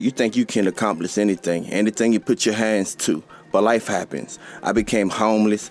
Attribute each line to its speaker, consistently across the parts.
Speaker 1: You think you can accomplish anything you put your hands to, but life happens. I became homeless.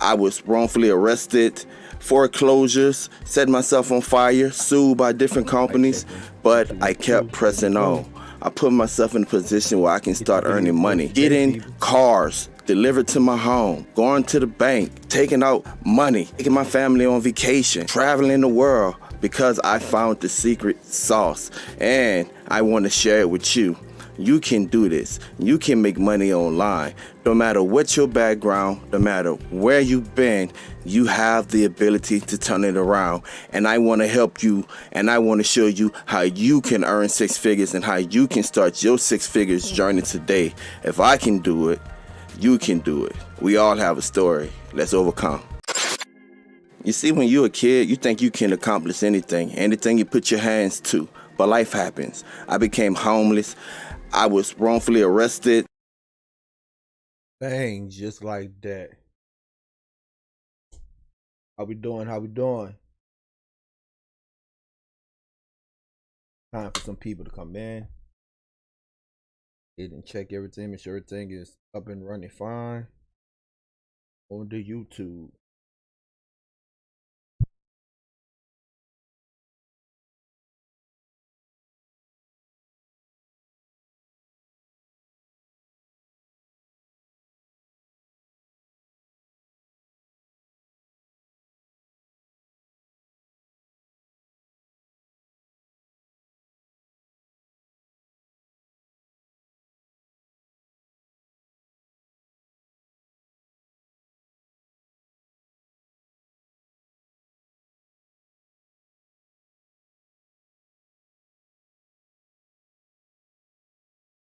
Speaker 1: I was wrongfully arrested, foreclosures, set myself on fire, sued by different companies, but I kept pressing on. I put myself in a position where I can start earning money, getting cars delivered to my home, going to the bank, taking out money, taking my family on vacation, traveling the world, because I found the secret sauce and I want to share it with you. You can do this. You can make money online. No matter what your background, no matter where you've been, you have the ability to turn it around. And I want to help you, and I want to show you how you can earn six figures and how you can start your six figures journey today. If I can do it, you can do it. We all have a story. Let's overcome. You see, when you're a kid, you think you can accomplish anything you put your hands to, but life happens. I became homeless. I was wrongfully arrested.
Speaker 2: Bang, just like that. How we doing? How we doing? Time for some people to come in. Hit and check everything, make sure everything is up and running fine on the YouTube.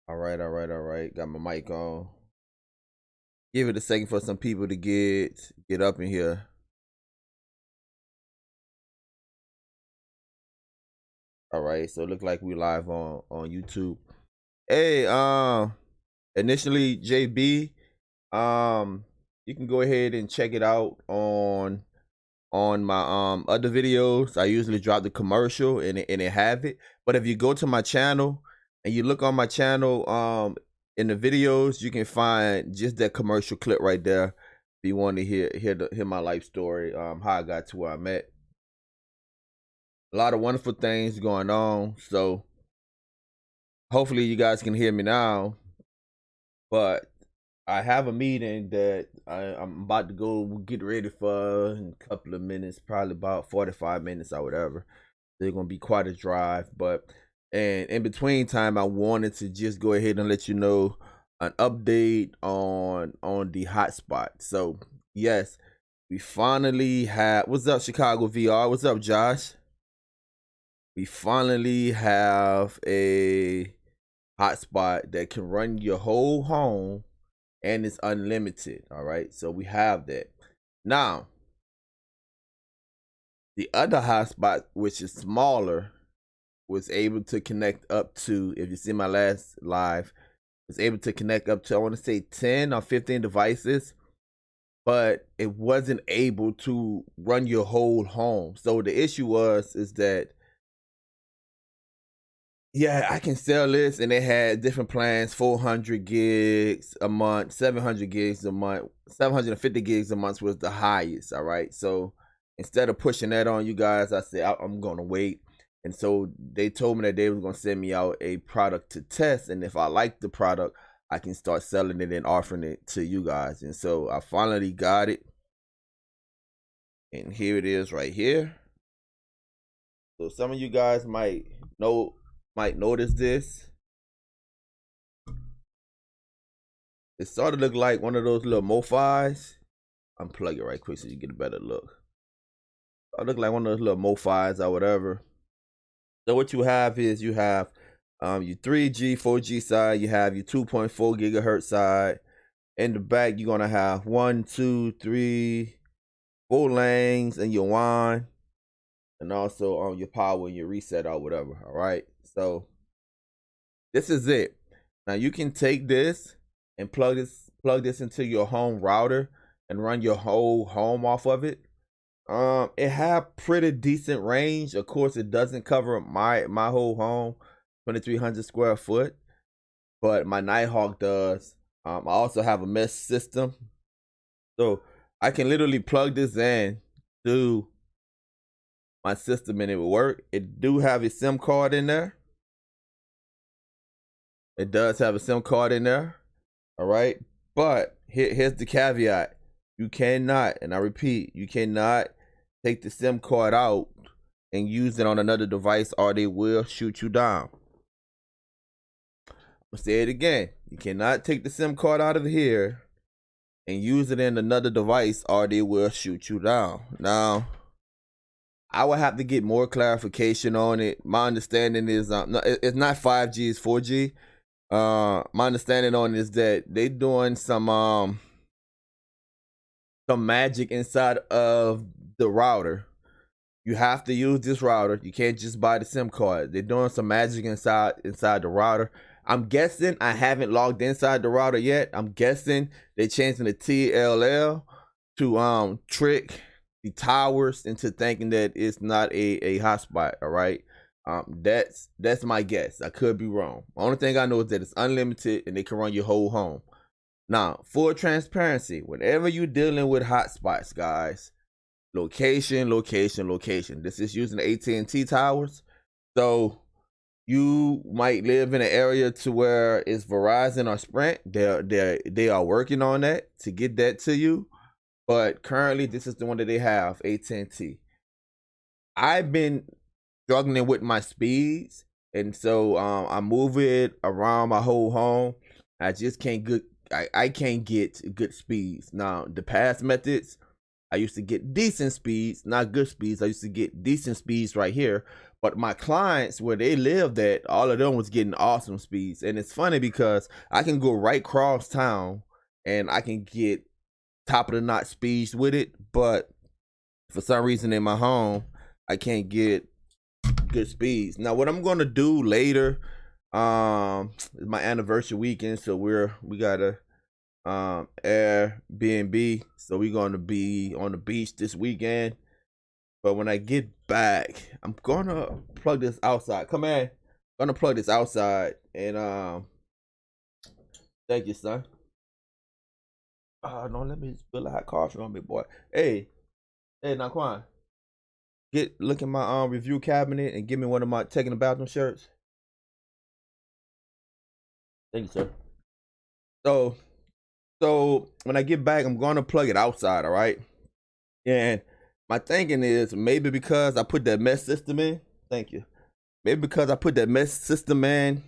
Speaker 2: All right. Got my mic on. Give it a second for some people to get up in here. All right, so it look like we live on YouTube. Hey, initially JB, you can go ahead and check it out on my other videos. I usually drop the commercial and it have it. But if you go to my channel and you look on my channel, in the videos, you can find just that commercial clip right there. If you want to hear my life story, how I got to where I'm at. A lot of wonderful things going on. So hopefully you guys can hear me now. But I have a meeting that I'm about to go get ready for in a couple of minutes, probably about 45 minutes or whatever. They're gonna be quite a drive, but and in between time, I wanted to just go ahead and let you know an update on the hotspot. So yes, we finally have. What's up, Chicago VR? What's up, Josh? We finally have a hotspot that can run your whole home and it's unlimited. All right, so we have that. Now the other hotspot, which is smaller, was able to connect up to, if you see my last live, was able to connect up to, I want to say 10 or 15 devices, but it wasn't able to run your whole home. So the issue is that, yeah, I can sell this, and they had different plans: 400 gigs a month, 700 gigs a month, 750 gigs a month was the highest. All right, so instead of pushing that on you guys, I said I'm gonna wait. And so they told me that they was gonna send me out a product to test, and if I like the product, I can start selling it and offering it to you guys. And so I finally got it, and here it is right here. So some of you guys might notice this. It sort of look like one of those little MoFis. Unplug it right quick so you get a better look. It look like one of those little MoFis or whatever. So what you have is you have your 3G, 4G side. You have your 2.4 gigahertz side. In the back, you're gonna have 1, 2, 3, 4 lanes and your WAN, and also on your power and your reset or whatever. All right. So this is it. Now you can take this and plug this into your home router and run your whole home off of it. It have pretty decent range. Of course, it doesn't cover my whole home, 2,300 square foot. but my Nighthawk does. I also have a mesh system, so I can literally plug this in to my system and it will work. It do have a SIM card in there. It does have a SIM card in there. All right, but here's the caveat: you cannot, and I repeat, you cannot take the SIM card out and use it on another device, or they will shoot you down. I'll say it again: you cannot take the SIM card out of here and use it in another device, or they will shoot you down. Now, I would have to get more clarification on it. My understanding is no, it's not 5G, it's 4G. My understanding on it is that they doing some magic inside of the router. You have to use this router. You can't just buy the SIM card. They're doing some magic inside the router. I'm guessing, I haven't logged inside the router yet. I'm guessing they're changing the TLL to trick the towers into thinking that it's not a hotspot. All right. That's my guess. I could be wrong. The only thing I know is that it's unlimited and they can run your whole home. Now, full transparency, whenever you're dealing with hotspots, guys, location. This is using the at&t towers. So you might live in an area to where it's Verizon or Sprint. They are working on that to get that to you. But currently, this is the one that they have, at&t. I've been struggling with my speeds, and so I move it around my whole home. I just can't get I can't get good speeds. Now, the past methods, I used to get decent speeds, not good speeds. I used to get decent speeds right here. But my clients, where they lived at, all of them was getting awesome speeds. And it's funny because I can go right across town and I can get top of the notch speeds with it. But for some reason in my home, I can't get good speeds. Now, what I'm going to do later, it's my anniversary weekend, so we got a Airbnb, so we're going to be on the beach this weekend. But when I get back, I'm gonna plug this outside. Come in. I'm gonna plug this outside and thank you, son. No, let me spill a hot coffee on me, boy. Hey, Naquan, look at my review cabinet and give me one of my taking the bathroom shirts. Thank you, sir. So when I get back, I'm gonna plug it outside, all right? And my thinking is maybe because I put that mesh system in, thank you. Maybe because I put that mesh system in,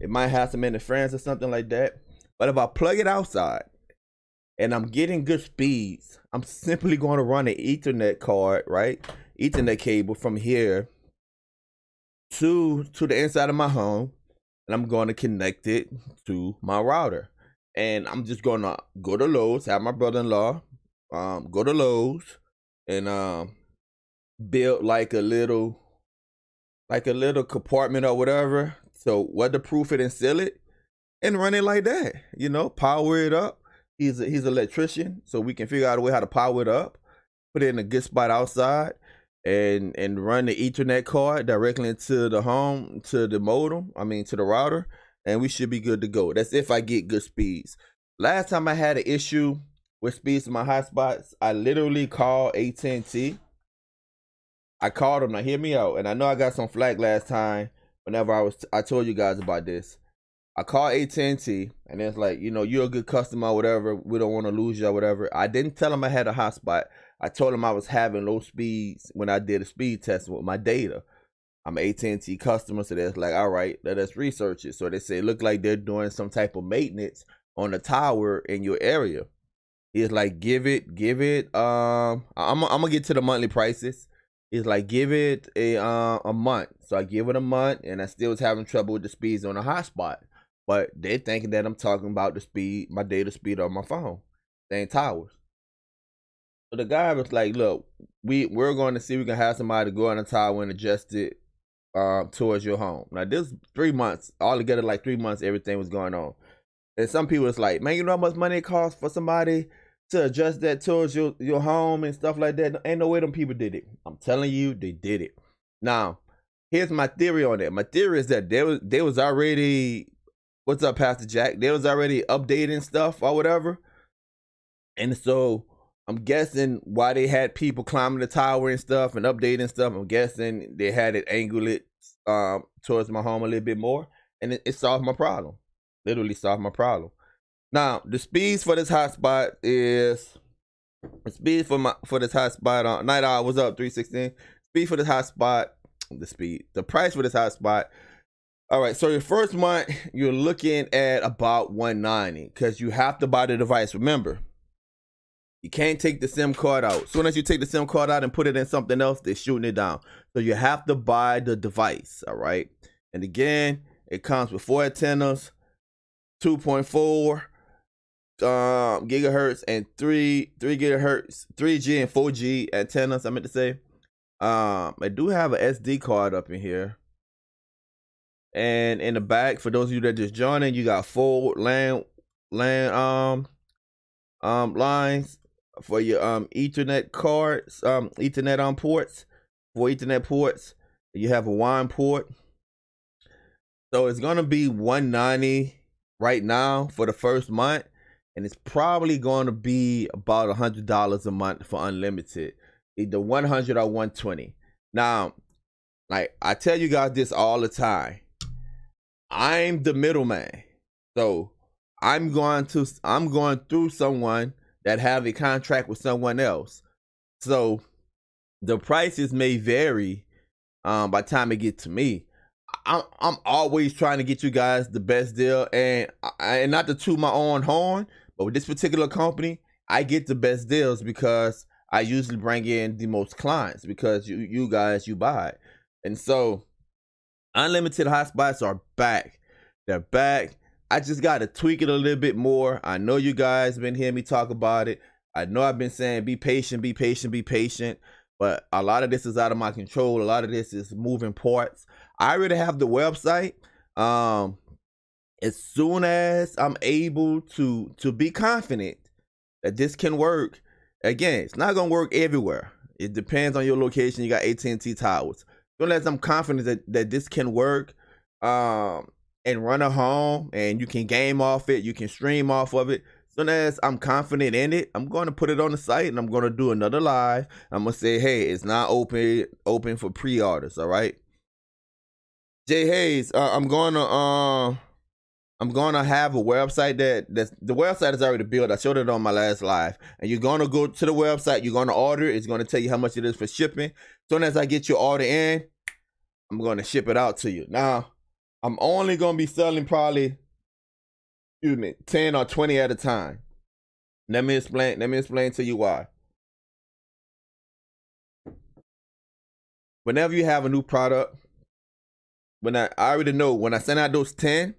Speaker 2: it might have some interference or something like that. But if I plug it outside and I'm getting good speeds, I'm simply going to run an Ethernet card, right? Ethernet cable from here to the inside of my home, and I'm going to connect it to my router. And I'm just going to go to Lowe's, have my brother-in-law go to Lowe's and build like a little compartment or whatever, so weatherproof it and seal it and run it like that, you know, power it up. He's an electrician, so we can figure out a way how to power it up, put it in a good spot outside, and run the Ethernet card directly into the home, to the modem, to the router, and we should be good to go. That's if I get good speeds. Last time I had an issue with speeds in my hotspots, I literally called at&t. I called them. Now hear me out. And I know I got some flack last time whenever I told you guys about this. I called at&t and it's like, you know, you're a good customer or whatever. We don't want to lose you or whatever. I didn't tell them I had a hotspot. I told them I was having low speeds when I did a speed test with my data. I'm an at&t customer, so that's like, all right, let us research it. So they say, look like they're doing some type of maintenance on the tower in your area. He's like, give it. I'm gonna get to the monthly prices. He's like, give it a month. So I give it a month, and I still was having trouble with the speeds on the hotspot. But they're thinking that I'm talking about the speed, my data speed on my phone, same towers. So the guy was like, look, we're going to see if we can have somebody go on the tower and adjust it towards your home. Now this 3 months, altogether like 3 months, everything was going on. And some people was like, man, you know how much money it costs for somebody to adjust that towards your home and stuff like that? Ain't no way them people did it. I'm telling you, they did it. Now, here's my theory on that. My theory is that they was already, what's up, Pastor Jack? They was already updating stuff or whatever. And so I'm guessing why they had people climbing the tower and stuff and updating stuff, I'm guessing they had it angled it towards my home a little bit more, and it solved my problem. Literally solved my problem. Now the speeds for this hotspot is the speed for this hotspot on night owl was up 316. Speed for this hotspot, the price for this hotspot. All right, so your first month you're looking at about $190 because you have to buy the device. Remember, you can't take the SIM card out. As soon as you take the SIM card out and put it in something else, they're shooting it down. So you have to buy the device, all right? And again, it comes with 4 antennas, 2.4 gigahertz and 3 gigahertz, 3G and 4G antennas, I meant to say. I do have an SD card up in here. And in the back, for those of you that just joining, you got 4 LAN lines for your Ethernet cards, Ethernet ports, 4 Ethernet ports. You have a WAN port. So it's gonna be $190 right now for the first month, and it's probably gonna be about $100 a month for unlimited, either 100 or 120. Now, like I tell you guys this all the time, I'm the middleman. So I'm going through someone that have a contract with someone else. So the prices may vary by the time it gets to me. I'm always trying to get you guys the best deal, and not to toot my own horn, but with this particular company, I get the best deals because I usually bring in the most clients because you guys buy it. And so unlimited hotspots are back. They're back. I just got to tweak it a little bit more. I know you guys been hearing me talk about it. I know I've been saying be patient, be patient, be patient. But a lot of this is out of my control. A lot of this is moving parts. I already have the website. As soon as I'm able to be confident that this can work, again, it's not going to work everywhere. It depends on your location. You got at&t towers. As soon as I'm confident that this can work, and run a home and you can game off it, you can stream off of it. As soon as I'm confident in it, I'm going to put it on the site and I'm going to do another live. I'm going to say, hey, it's not open for pre-orders, all right? Jay Hayes, I'm going to have a website the website is already built. I showed it on my last live. And you're going to go to the website, you're going to order it. It's going to tell you how much it is for shipping. As soon as I get your order in, I'm going to ship it out to you. Now, I'm only going to be selling probably, 10 or 20 at a time. Let me explain to you why. Whenever you have a new product, I already know when I send out those 10,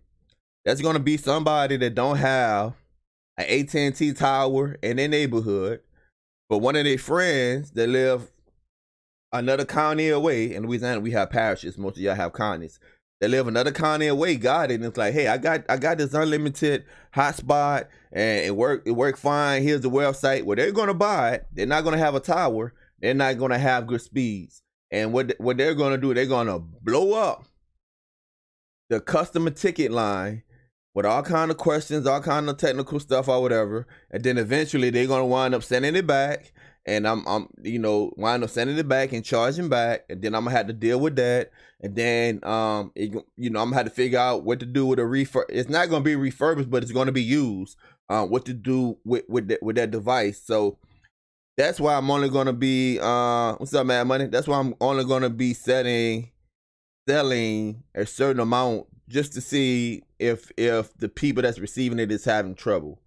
Speaker 2: that's going to be somebody that don't have an at&t tower in their neighborhood, but one of their friends that live another county away. In Louisiana, we have parishes. Most of y'all have counties. They live another county away, got it, and it's like, hey, I got this unlimited hotspot, and it worked fine. Here's the website. Well, they're gonna buy it. They're not gonna have a tower. They're not gonna have good speeds. And what they're gonna do, they're gonna blow up the customer ticket line with all kind of questions, all kind of technical stuff or whatever, and then eventually they're gonna wind up sending it back. And I'm wind up sending it back and charging back, and then I'm gonna have to deal with that, and then I'm gonna have to figure out what to do with a refurb. It's not gonna be refurbished, but it's gonna be used. What to do with that device. So that's why I'm only gonna be what's up, Mad Money? That's why I'm only gonna be selling a certain amount just to see if the people that's receiving it is having trouble.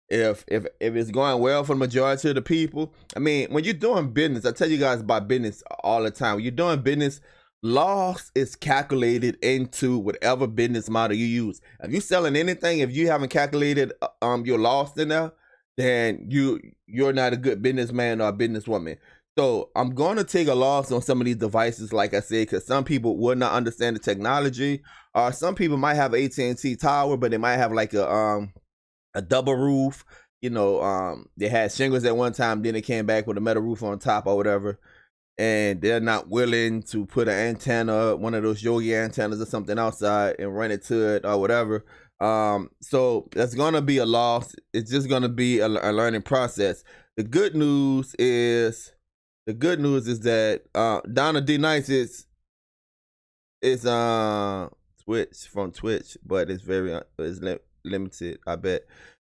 Speaker 2: If it's going well for the majority of the people. I mean, when you're doing business, I tell you guys about business all the time. When you're doing business, loss is calculated into whatever business model you use. If you're selling anything, if you haven't calculated your loss in there, then you're not a good businessman or a businesswoman. So I'm going to take a loss on some of these devices, like I said, because some people will not understand the technology. Or some people might have at&t tower, but they might have like a double roof. They had shingles at one time, then they came back with a metal roof on top or whatever, and they're not willing to put an antenna, one of those Yogi antennas or something outside, and run it to it or whatever. So that's gonna be a loss. It's just gonna be a learning process. The good news is that Donna D Nice is Twitch from Twitch, but it's very limited. I bet.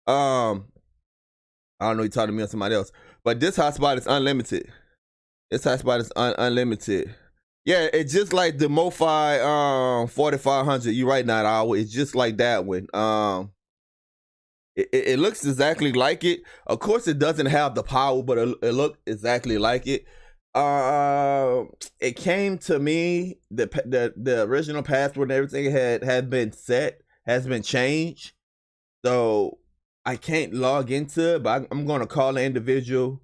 Speaker 2: I don't know. You talking to me or somebody else, but this hotspot is unlimited. This hotspot is unlimited. Yeah, it's just like the MoFi 4500. You right now, hour. It's just like that one. It looks exactly like it. Of course, it doesn't have the power, but it looked exactly like it. It came to me, the original password and everything had been set, has been changed, so I can't log into it. But I'm gonna call the individual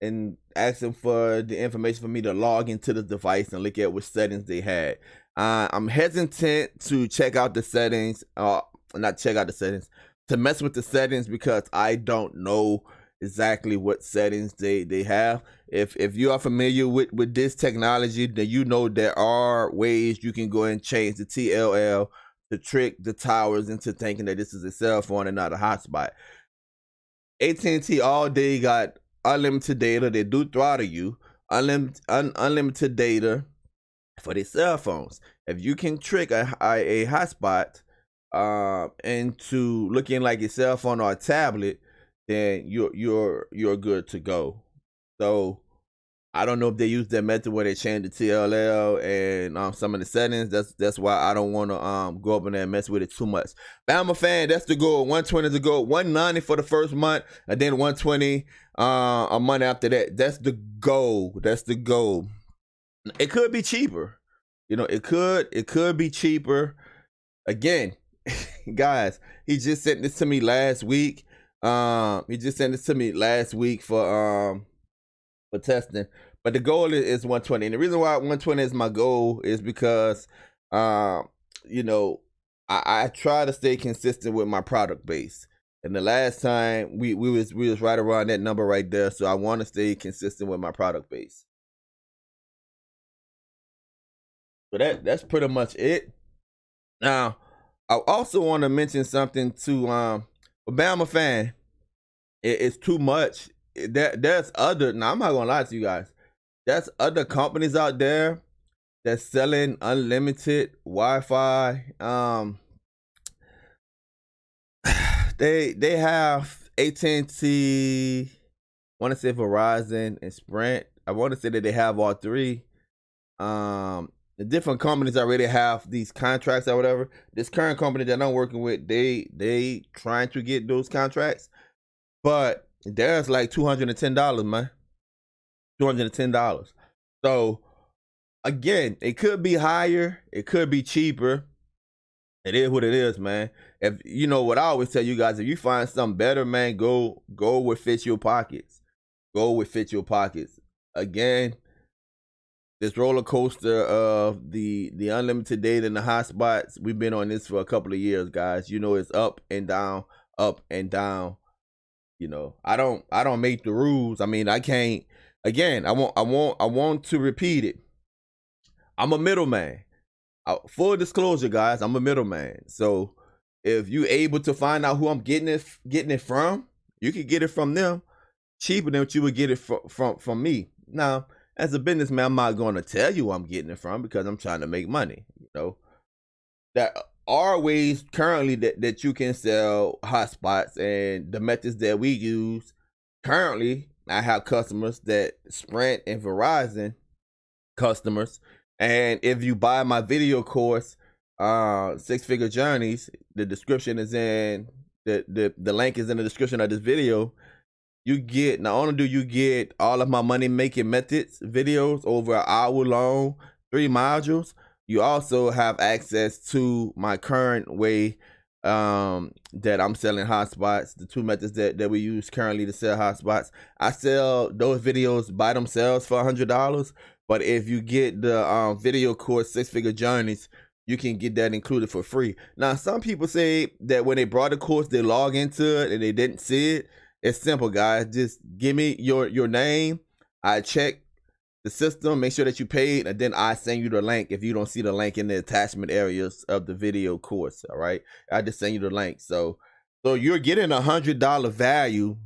Speaker 2: and ask them for the information for me to log into the device and look at what settings they had. I'm hesitant to check out the settings, not check out the settings, to mess with the settings, because I don't know exactly what settings they have. If you are familiar with this technology, then you know there are ways you can go and change the TLL to trick the towers into thinking that this is a cell phone and not a hotspot. at&t all day got unlimited data. They do throttle you. Unlimited data for their cell phones. If you can trick a hotspot into looking like a cell phone or a tablet, then you're good to go. So I don't know if they use that method where they change the TLL and some of the settings. That's why I don't want to go up in there and mess with it too much. Bama fan, that's the goal. 120 is the goal. 190 for the first month, and then 120 a month after that. That's the goal. That's the goal. It could be cheaper. You know, it could be cheaper. Again, guys, he just sent this to me last week. He just sent this to me last week for testing. But the goal is 120. And the reason why 120 is my goal is because you know, I try to stay consistent with my product base. And the last time we was right around that number right there. So I want to stay consistent with my product base. So that's pretty much it. Now, I also want to mention something to Bama fan. It's too much. There's other. Now I'm not gonna lie to you guys. There's other companies out there that's selling unlimited Wi-Fi. They have at&t. Want to say Verizon and Sprint. I want to say that they have all three. The different companies already have these contracts or whatever. This current company that I'm working with, they trying to get those contracts, but there's like $210, man. $210. So again, it could be higher, it could be cheaper. It is what it is, man. If you know what I always tell you guys, if you find something better, man, go with fit your pockets. Go with fit your pockets. Again, this roller coaster of the unlimited data and the hotspots, we've been on this for a couple of years, guys. You know, it's up and down, up and down. You know, I don't make the rules. I mean, I can't. Again, I want to repeat it. I'm a middleman. Full disclosure, guys, I'm a middleman. So if you're able to find out who I'm getting it from, you can get it from them cheaper than what you would get it from me. Now, as a businessman, I'm not going to tell you who I'm getting it from because I'm trying to make money. You know, there are ways currently that you can sell hotspots, and the methods that we use currently, I have customers that Sprint and Verizon customers. And if you buy my video course, 6-Figure Journeys, the description is in the link is in the description of this video. You get, not only do you get all of my money making methods videos over an hour long, 3 modules, you also have access to my current way that I'm selling hotspots, the 2 methods that we use currently to sell hotspots. I sell those videos by themselves for $100. But if you get the video course 6-Figure Journeys, you can get that included for free. Now, some people say that when they brought the course, they log into it and they didn't see it. It's simple, guys. Just give me your name. I check the system, make sure that you paid, and then I send you the link if you don't see the link in the attachment areas of the video course. All right, I just send you the link. So you're getting $100 value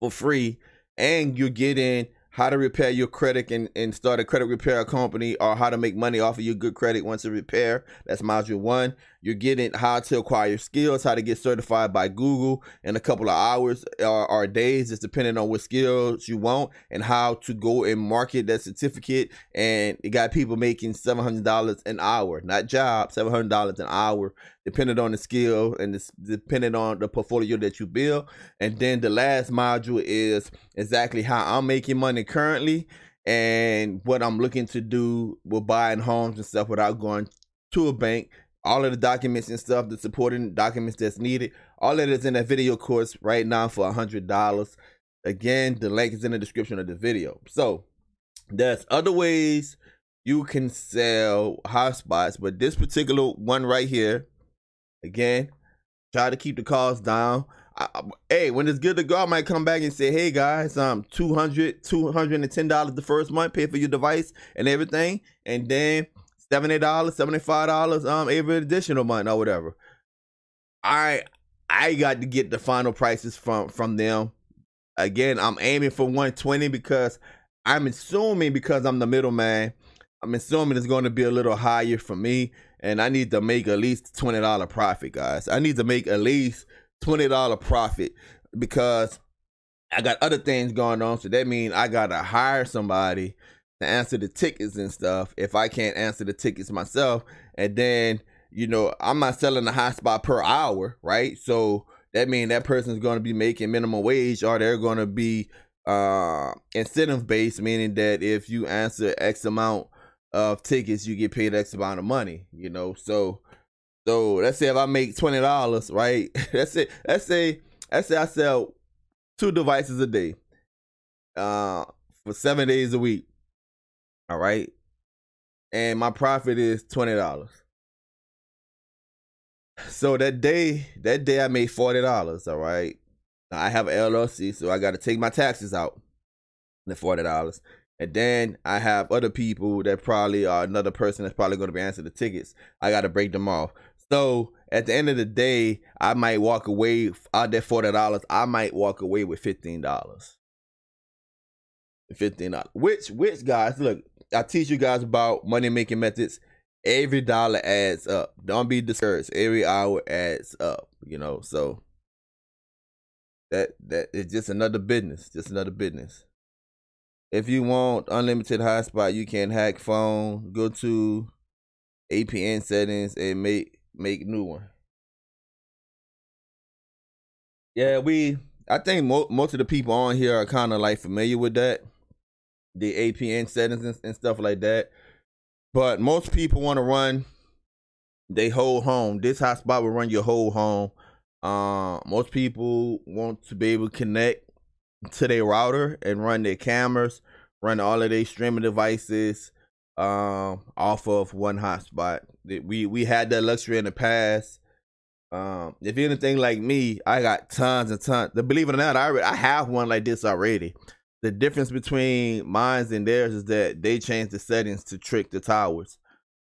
Speaker 2: for free, and you're getting how to repair your credit and start a credit repair company, or how to make money off of your good credit once you repair. That's module 1. You're getting how to acquire skills, how to get certified by Google in a couple of hours or days, just depending on what skills you want, and how to go and market that certificate. And it got people making $700 an hour, not job, $700 an hour, depending on the skill and depending on the portfolio that you build. And then the last module is exactly how I'm making money currently and what I'm looking to do with buying homes and stuff without going to a bank. All of the documents and stuff, the supporting documents that's needed, all that is in that video course right now for $100. Again, the link is in the description of the video. So there's other ways you can sell hotspots, but this particular one right here, again, try to keep the costs down. Hey, when it's good to go, I might come back and say, hey guys, $210 the first month, pay for your device and everything, and then $70, $75 every additional month or whatever. I got to get the final prices from them. Again, I'm aiming for 120 because I'm assuming, because I'm the middleman, I'm assuming it's going to be a little higher for me, and I need to make at least $20 profit, guys. I need to make at least $20 profit because I got other things going on. So that means I got to hire somebody to answer the tickets and stuff if I can't answer the tickets myself. And then, you know, I'm not selling the hotspot per hour, right? So that means that person's going to be making minimum wage, or they're going to be incentive based, meaning that if you answer X amount of tickets, you get paid X amount of money, you know. So let's say if I make $20, right? Let's say I sell 2 devices a day for 7 days a week. All right. And my profit is $20. So that day I made $40. All right. Now I have an LLC, so I got to take my taxes out, the $40. And then I have other people that probably are another person that's probably going to be answering the tickets. I got to break them off. So at the end of the day, I might walk away out that $40. I might walk away with $15. $15. Which guys, look, I teach you guys about money making methods. Every dollar adds up. Don't be discouraged. Every hour adds up. You know, so that is just another business. Just another business. If you want unlimited hotspot, you can hack phone. Go to APN settings and make new one. Yeah, I think most of the people on here are kind of like familiar with that, the APN settings and stuff like that. But most people want to run their whole home. This hotspot will run your whole home. Most people want to be able to connect to their router and run their cameras, run all of their streaming devices off of one hotspot. We had that luxury in the past. If you're anything like me, I got tons and tons. Believe it or not, I have one like this already. The difference between mine and theirs is that they changed the settings to trick the towers.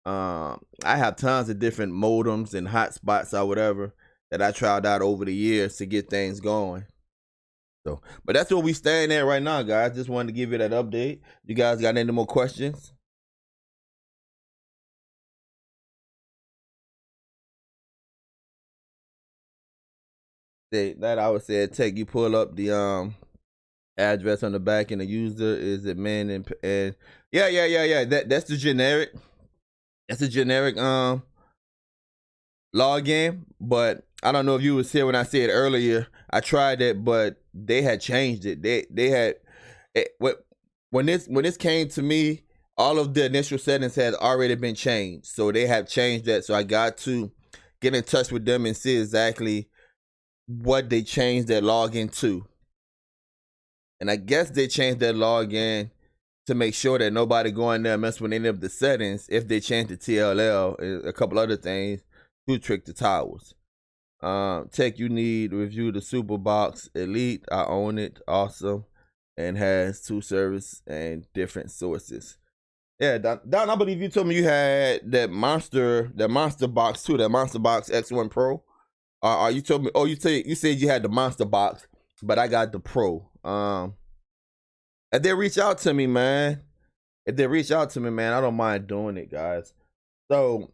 Speaker 2: I have tons of different modems and hotspots or whatever that I tried out over the years to get things going. So, but that's where we stand at right now, guys. Just wanted to give you that update. You guys got any more questions? That I would say, Tech, you pull up the address on the back, and the user is admin and yeah. That's the generic. That's a generic login, but I don't know if you was here when I said earlier. I tried it, but they had changed it. They had when this came to me, all of the initial settings had already been changed, so they have changed that. So I got to get in touch with them and see exactly what they changed that login to. And I guess they changed that login to make sure that nobody go in there and mess with any of the settings if they change the TLL and a couple other things to trick the towers. Tech, you need to review the Superbox Elite. I own it. Awesome. and has 2 service and different sources. Yeah, Don, I believe you told me you had that monster box too, that monster box X1 Pro. You told me, oh, you said you had the monster box, but I got the Pro. If they reach out to me, man, I don't mind doing it, guys. So,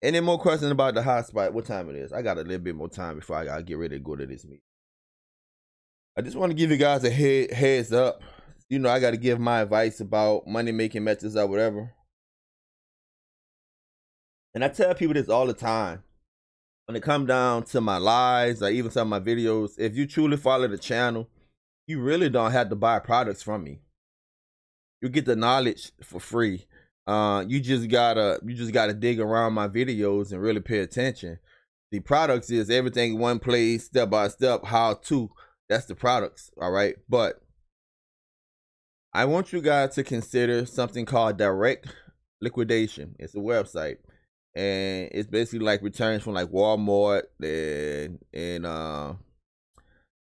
Speaker 2: any more questions about the hotspot? What time it is? I got a little bit more time before I gotta get ready to go to this meeting. I just want to give you guys a heads up. You know, I got to give my advice about money-making methods or whatever. And I tell people this all the time. When it comes down to my lives or even some of my videos, if you truly follow the channel, you really don't have to buy products from me. You get the knowledge for free. You just gotta dig around my videos and really pay attention. The products is everything in one place, step by step, how to. That's the products, all right? But I want you guys to consider something called direct liquidation. It's a website, and it's basically like returns from like Walmart and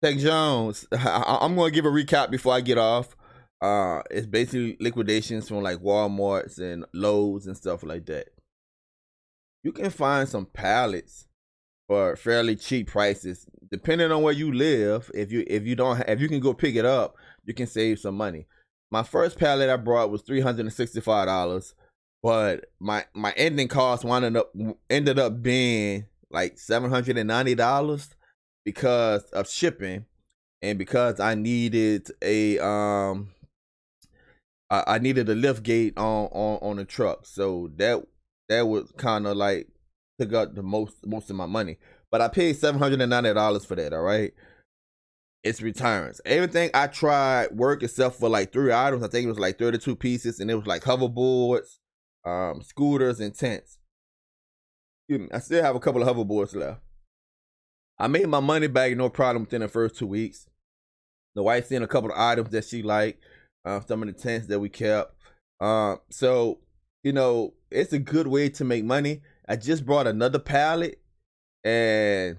Speaker 2: Tech Jones. I'm gonna give a recap before I get off. It's basically liquidations from like Walmarts and Lowe's and stuff like that. You can find some pallets for fairly cheap prices, depending on where you live. If you can go pick it up, you can save some money. My first pallet I brought was $365, but my ending cost ended up being like $790 because of shipping, and because I needed a lift gate on the truck. So that was kind of like took up the most of my money. But I paid $790 for that, all right? It's returns. Everything I tried worked except for like 3 items. I think it was like 32 pieces, and it was like hoverboards, scooters, and tents. I still have a couple of hoverboards left. I made my money back, no problem, within the first 2 weeks. The wife sent a couple of items that she liked, some of the tents that we kept. So, you know, it's a good way to make money. I just brought another pallet, and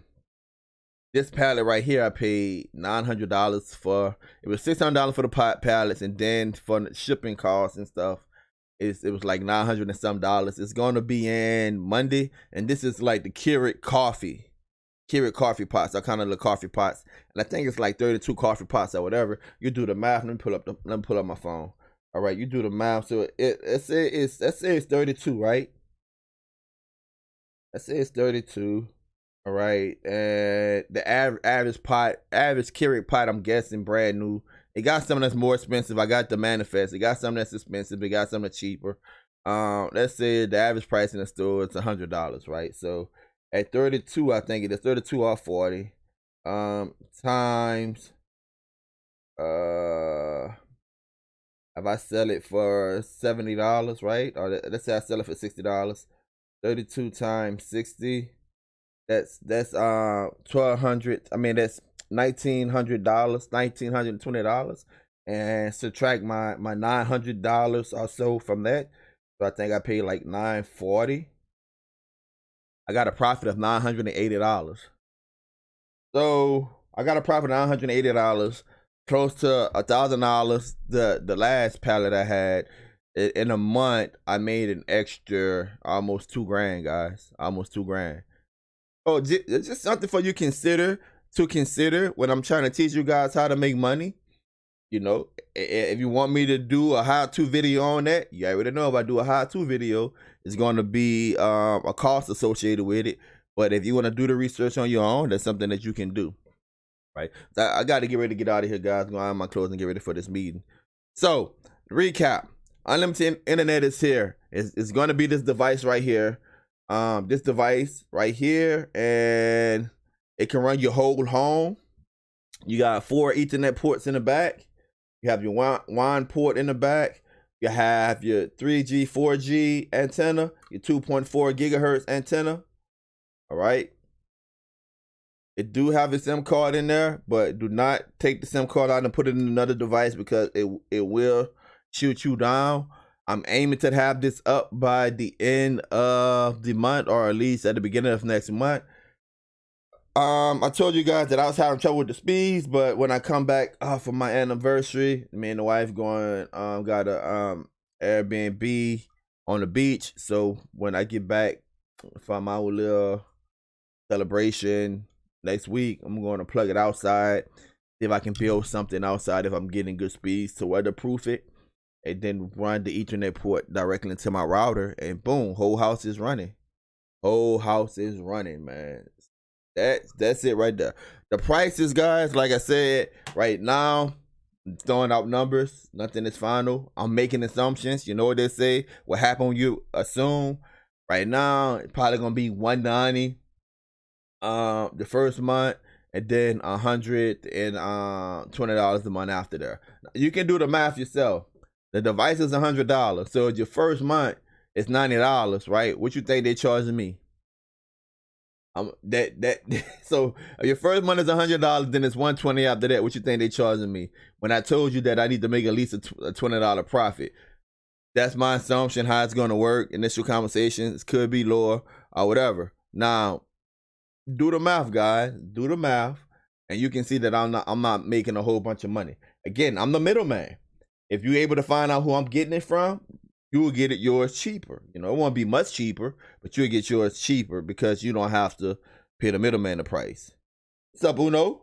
Speaker 2: this pallet right here, I paid $900 for. It was $600 for the pallets, and then for the shipping costs and stuff, it was like $900 and some dollars. It's gonna be in Monday, and this is like the Keurig coffee pots. I kind of the coffee pots, and I think it's like 32 coffee pots or whatever. You do the math. Let me pull up my phone. All right, you do the math. So let's say it's 32, right? Let's say it's 32. All right, and the average Keurig pot, I'm guessing brand new. It got something that's more expensive. I got the manifest. It got something that's expensive. It got something that's cheaper. Let's say the average price in the store is $100, right? So at 32, I think it is 32 or 40. Times if I sell it for $70, right? Or let's say I sell it for $60. 32 times 60. That's $1,200. I mean, that's $1,900, $1,920, and subtract my $900 or so from that. So I think I paid like $940. I got a profit of $980. So I got a profit of $980, close to $1,000. The last pallet I had. In a month, I made an extra almost $2,000, guys. Almost $2,000. Oh, just something for you to consider when I'm trying to teach you guys how to make money. You know, if you want me to do a how-to video on that, you already know if I do a how-to video, it's going to be a cost associated with it. But if you want to do the research on your own, that's something that you can do. Right? So I got to get ready to get out of here, guys. Go on my clothes and get ready for this meeting. So, recap. Unlimited internet is here. It's going to be this device right here. This device right here, and it can run your whole home. You got 4 Ethernet ports in the back. You have your WAN port in the back. You have your 3G, 4G antenna, your 2.4 gigahertz antenna. All right. It do have a SIM card in there, but do not take the SIM card out and put it in another device because it will shoot you down. I'm aiming to have this up by the end of the month, or at least at the beginning of next month. I told you guys that I was having trouble with the speeds, but when I come back for my anniversary, me and the wife got a Airbnb on the beach. So when I get back from our little celebration next week, I'm going to plug it outside, see if I can build something outside if I'm getting good speeds to weatherproof it, and then run the Ethernet port directly into my router, and boom, whole house is running. Whole house is running, man. That's it right there. The prices, guys, like I said, right now, throwing out numbers, nothing is final. I'm making assumptions. You know what they say? What happened when you assume? Right now, it's probably gonna be $190 the first month, and then $120 the month after there. You can do the math yourself. The device is $100, so your first month is $90, right? What you think they charging me? So your first month is $100, then it's $120 after that. What you think they charging me? When I told you that I need to make at least a $20 profit. That's my assumption how it's gonna work. Initial conversations could be lower or whatever. Now, do the math, guys. Do the math, and you can see that I'm not making a whole bunch of money. Again, I'm the middleman. If you're able to find out who I'm getting it from, you will get yours cheaper. You know, it won't be much cheaper, but you'll get yours cheaper because you don't have to pay the middleman the price. What's up, Uno?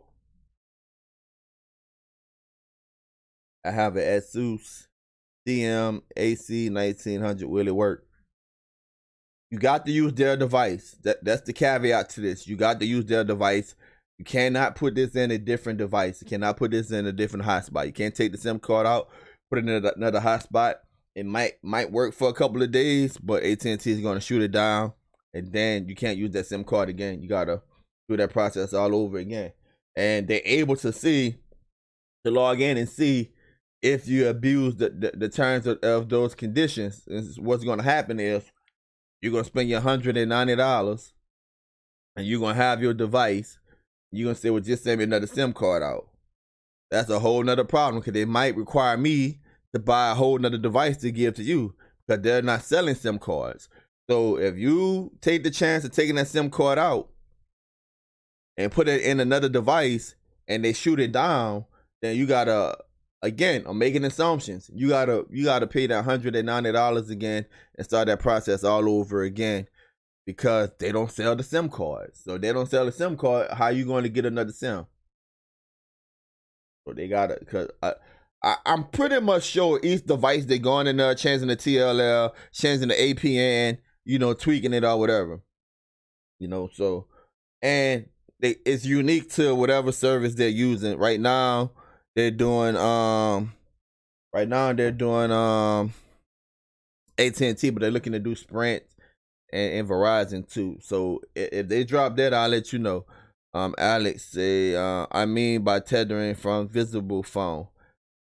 Speaker 2: I have an Asus CM AC 1900. Will it work? You got to use their device. That's the caveat to this. You got to use their device. You cannot put this in a different device. You cannot put this in a different hotspot. You can't take the SIM card out, put it in another hotspot. It might work for a couple of days, but AT&T is going to shoot it down, and then you can't use that SIM card again. You got to do that process all over again. And they're able to log in and see if you abuse the terms of those conditions. What's going to happen is you're going to spend your $190, and you're going to have your device. You're going to say, well, just send me another SIM card out. That's a whole nother problem, because they might require me to buy a whole nother device to give to you, because they're not selling SIM cards. So if you take the chance of taking that SIM card out and put it in another device and they shoot it down, then you gotta, again, I'm making assumptions. You gotta pay that $190 again and start that process all over again, because they don't sell the SIM cards. So if they don't sell the SIM card, how you going to get another SIM? So they gotta, because I'm pretty much sure each device they're going in there, changing the TLL, changing the APN, you know, tweaking it or whatever. You know, so, and it's unique to whatever service they're using. Right now, they're doing AT&T, but they're looking to do Sprint and Verizon too. So if they drop that, I'll let you know. Alex say, I mean by tethering from visible phone.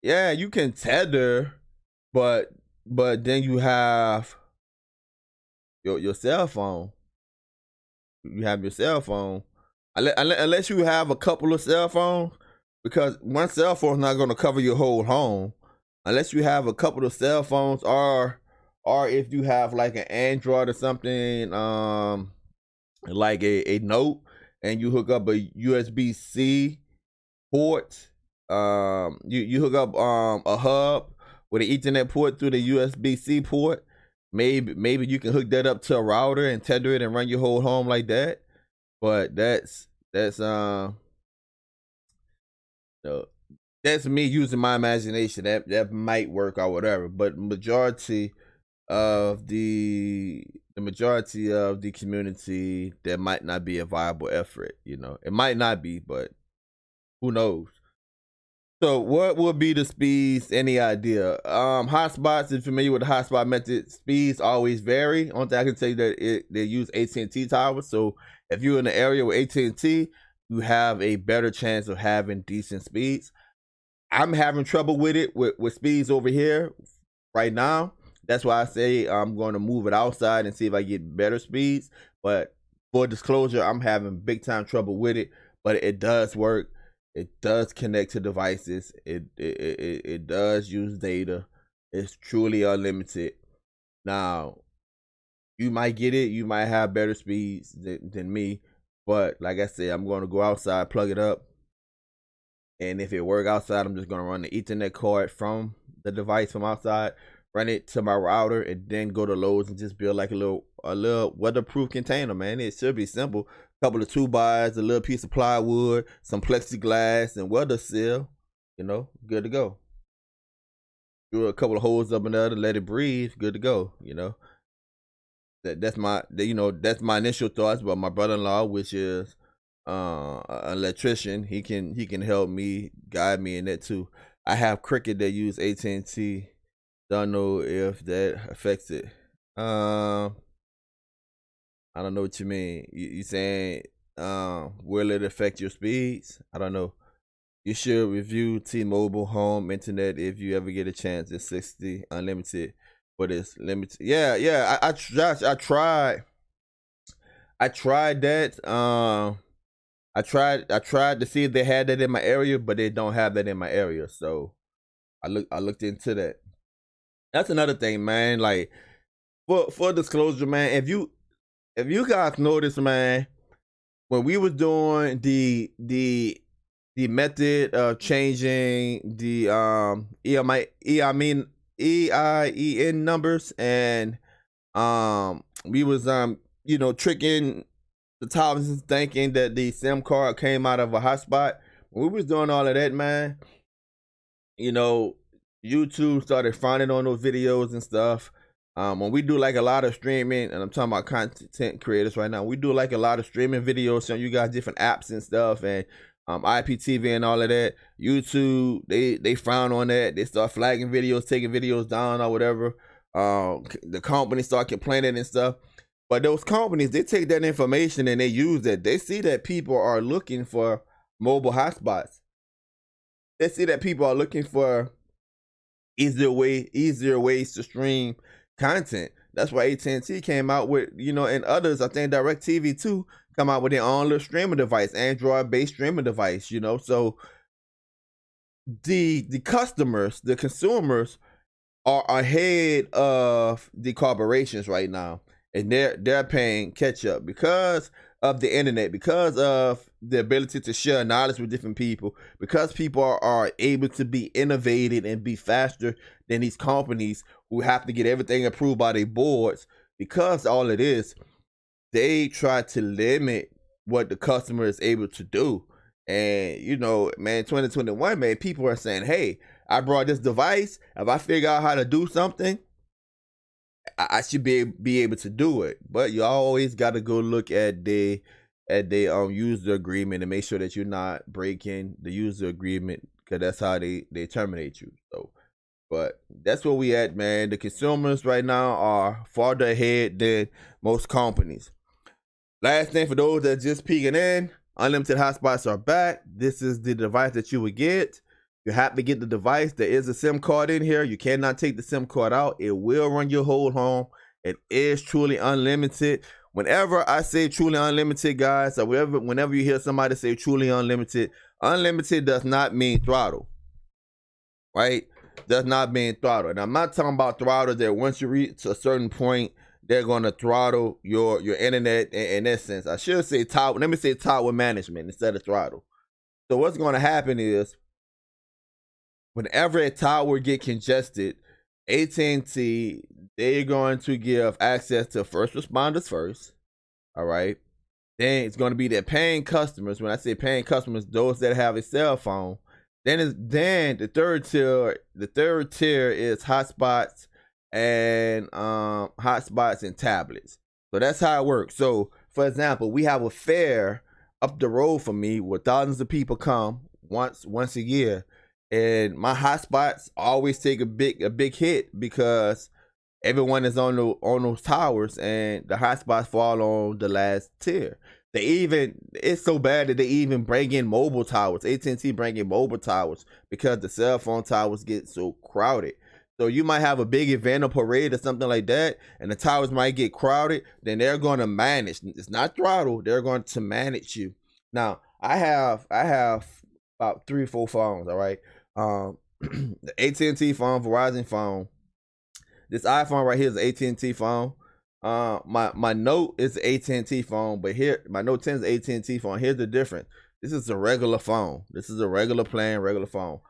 Speaker 2: Yeah, you can tether, but then you have your cell phone. You have your cell phone. Unless you have a couple of cell phones, because one cell phone is not going to cover your whole home. Unless you have a couple of cell phones, or if you have like an Android or something, like a Note, and you hook up a USB-C port. You hook up a hub with an Ethernet port through the USB-C port. Maybe you can hook that up to a router and tether it and run your whole home like that. But that's me using my imagination. That might work or whatever. But majority of the community, that might not be a viable effort. You know, it might not be, but who knows? So what would be the speeds? Any idea? Hotspots, if you're familiar with the hotspot method, speeds always vary. Only thing I can tell you that they use AT&T towers. So if you're in an area with AT&T, you have a better chance of having decent speeds. I'm having trouble with it with speeds over here right now. That's why I say I'm going to move it outside and see if I get better speeds. But for disclosure, I'm having big time trouble with it. But it does work. It does connect to devices. It does use data. It's truly unlimited. Now, you might get it. You might have better speeds than me. But like I said, I'm going to go outside, plug it up, and if it works outside, I'm just going to run the Ethernet cord from the device from outside, run it to my router, and then go to Lowe's and just build like a little weatherproof container, man. It should be simple. A couple of 2x, a little piece of plywood, some plexiglass, and weather seal. You know, good to go. Do a couple of holes up in there to let it breathe. Good to go. You know, that's my initial thoughts. But my brother-in-law, which is an electrician, he can help me, guide me in that too. I have Cricket that use at&t. Don't know if that affects it. I don't know what you mean. You saying will it affect your speeds? I don't know. You should review T-Mobile home internet if you ever get a chance. It's 60 unlimited, but it's limited. Yeah. I tried that. I tried to see if they had that in my area, but they don't have that in my area. So I looked into that. That's another thing, man. Like for disclosure, man, if you guys notice, man, when we was doing the method of changing the EIN numbers, and we was tricking the Thompsons thinking that the SIM card came out of a hotspot. When we was doing all of that, man, YouTube started finding on those videos and stuff. When we do like a lot of streaming, and I'm talking about content creators right now, we do like a lot of streaming videos showing you guys different apps and stuff, and IPTV and all of that. YouTube, they frown on that. They start flagging videos, taking videos down or whatever. The company start complaining and stuff. But those companies, they take that information and they use it. They see that people are looking for mobile hotspots. They see that people are looking for easier ways to stream content. That's why at&t came out with, and others, I think DirecTV too, come out with their own little streaming device, Android-based streaming device, So the customers, the consumers are ahead of the corporations right now, and they're paying catch up because of the internet, because of the ability to share knowledge with different people, because people are able to be innovative and be faster than these companies who have to get everything approved by their boards. Because all it is, they try to limit what the customer is able to do. And man, 2021, man, people are saying, hey, I brought this device. If I figure out how to do something, I should be able to do it. But you always got to go look at the user agreement and make sure that you're not breaking the user agreement, because that's how they terminate you. So, but that's where we at, man. The consumers right now are farther ahead than most companies. Last thing, for those that just peeking in, unlimited hotspots are back. This is the device that you would get. You have to get the device. There is a SIM card in here. You cannot take the SIM card out. It will run your whole home. It is truly unlimited. Whenever I say truly unlimited, guys, or whenever you hear somebody say truly unlimited, unlimited does not mean throttle, right? Does not mean throttle. And I'm not talking about throttle that once you reach a certain point, they're going to throttle your internet in that sense. I should say tower. Let me say tower management instead of throttle. So what's going to happen is, whenever a tower get congested, at&t, they're going to give access to first responders first. All right. Then it's going to be their paying customers. When I say paying customers, those that have a cell phone. Then the third tier is hotspots and tablets. So that's how it works. So for example, we have a fair up the road from me where thousands of people come once a year. And my hotspots always take a big hit because everyone is on those towers, and the hotspots fall on the last tier. It's so bad that they even bring in mobile towers. at&t bring in mobile towers because the cell phone towers get so crowded. So you might have a big event or parade or something like that, and the towers might get crowded. Then they're going to manage. It's not throttle. They're going to manage you. Now, I have about 3 or 4 phones. All right. The at&t phone, Verizon phone. This iPhone right here is an at&t phone. My Note is AT&T phone, but here my Note 10 is AT&T phone. Here's the difference. This is a regular phone. This is a regular plan, regular phone.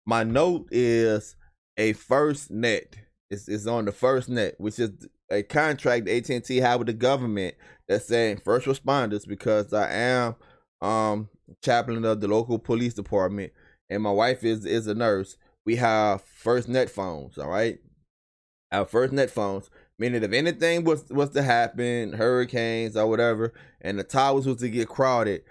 Speaker 2: My Note is a FirstNet. It's on the FirstNet, which is a contract AT&T have with the government that's saying first responders, because I am chaplain of the local police department and my wife is a nurse. We have FirstNet phones, all right? Our FirstNet phones, meaning if anything was to happen, hurricanes or whatever, and the towers was to get crowded,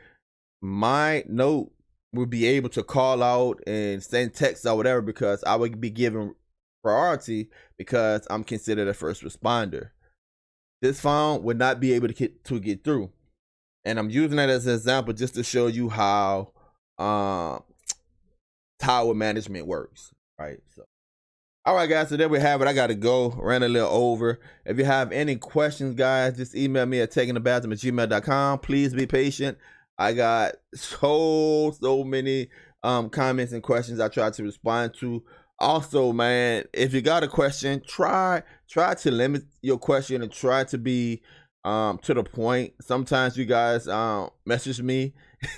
Speaker 2: my Note would be able to call out and send texts or whatever, because I would be given priority because I'm considered a first responder. This phone would not be able to get through. And I'm using that as an example just to show you how tower management works, right? So, all right, guys, so there we have it. I got to go. Ran a little over. If you have any questions, guys, just email me at takingthebathroom@gmail.com. Please be patient. I got so many comments and questions I try to respond to. Also, man, if you got a question, try to limit your question and try to be to the point. Sometimes you guys message me,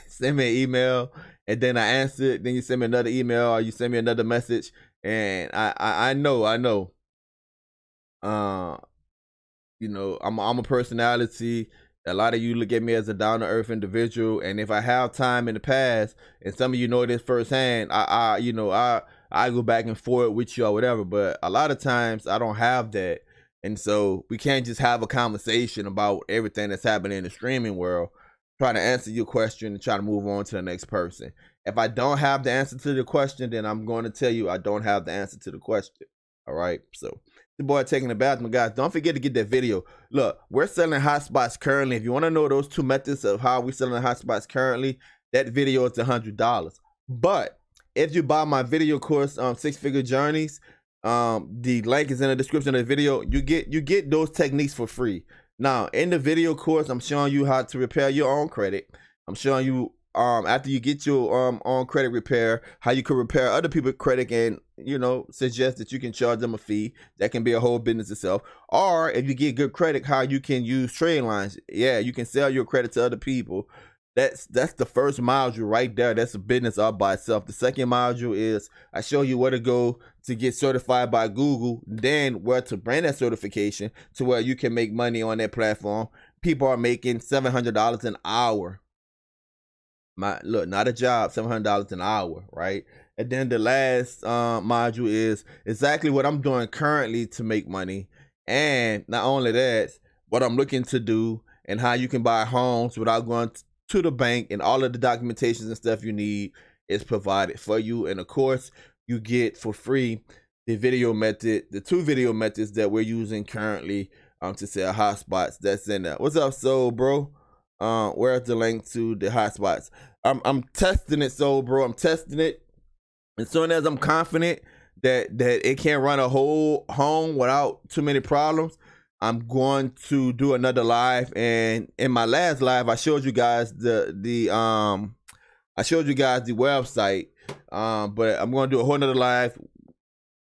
Speaker 2: send me an email, and then I answer it. Then you send me another email or you send me another message, and I know. You know, I'm a personality. A lot of you look at me as a down-to-earth individual, and if I have time in the past, and some of you know this firsthand, I go back and forth with you or whatever. But a lot of times I don't have that, and so we can't just have a conversation about everything that's happening in the streaming world. Try to answer your question and try to move on to the next person. If I don't have the answer to the question, then I'm going to tell you I don't have the answer to the question. All right, so the boy taking the bathroom, guys. Don't forget to get that video. Look, we're selling hotspots currently. If you want to know those two methods of how we're selling hotspots currently, that video is $100. But if you buy my video course, Six Figure Journeys, the link is in the description of the video. You get those techniques for free. Now, in the video course, I'm showing you how to repair your own credit. I'm showing you after you get your own credit repair, how you can repair other people's credit, and suggest that you can charge them a fee. That can be a whole business itself. Or if you get good credit, how you can use trade lines. Yeah, you can sell your credit to other people. That's the first module right there. That's a business all by itself. The second module is I show you where to go to get certified by Google, then where to bring that certification to where you can make money on that platform. People are making $700 an hour. Look, not a job, $700 an hour, right? And then the last module is exactly what I'm doing currently to make money. And not only that, what I'm looking to do and how you can buy homes without going to the bank, and all of the documentations and stuff you need is provided for you. And of course, you get for free the video method, the two video methods that we're using currently to sell hotspots. That's in there. What's up, Soul Bro? Where's the link to the hotspots? I'm testing it, Soul Bro. I'm testing it. As soon as I'm confident that it can run a whole home without too many problems, I'm going to do another live. And in my last live, I showed you guys the website. But I'm going to do a whole nother live,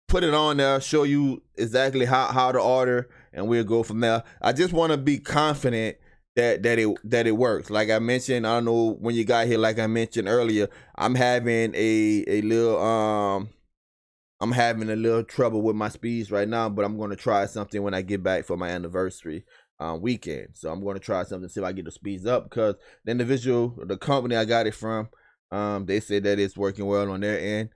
Speaker 2: put it on there, show you exactly how to order, and we'll go from there. I just want to be confident that it works. Like I mentioned, I don't know when you got here, like I mentioned earlier, I'm having a little trouble with my speeds right now, but I'm going to try something when I get back for my anniversary weekend. So I'm going to try something, see if I get the speeds up, because the company I got it from, they said that it's working well on their end.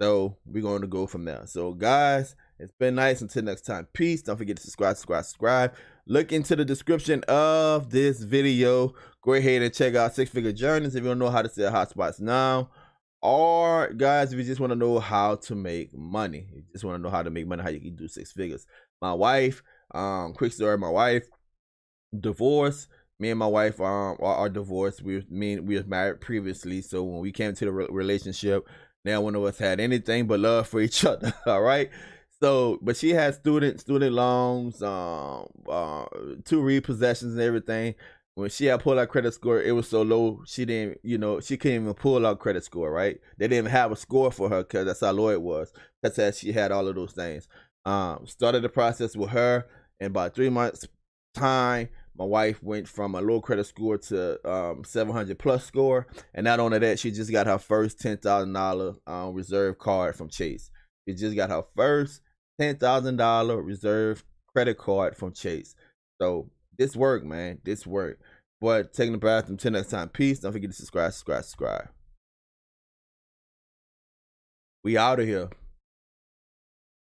Speaker 2: So we're going to go from there. So guys, it's been nice. Until next time, peace. Don't forget to subscribe. Look into the description of this video. Go ahead and check out Six Figure Journeys if you don't know how to sell hotspots now. Or guys, if you just want to know how to make money, you just want to know how to make money, how you can do six figures. My wife, quick story, my wife divorced. Me and my wife are divorced. We were married previously, so when we came to the relationship, now one of us had anything but love for each other. All right. So, but she had student loans, 2 repossessions and everything. When she had pulled out credit score, it was so low she didn't, she couldn't even pull out credit score, right? They didn't have a score for her because that's how low it was. That's how she had all of those things. Started the process with her, and about 3 months time. My wife went from a low credit score to 700 plus score, and not only that, she just got her first $10,000 reserve card from Chase. She just got her first $10,000 reserve credit card from Chase. So this work, man, this work. But taking the bathroom. Till next time, peace. Don't forget to subscribe. We out of here.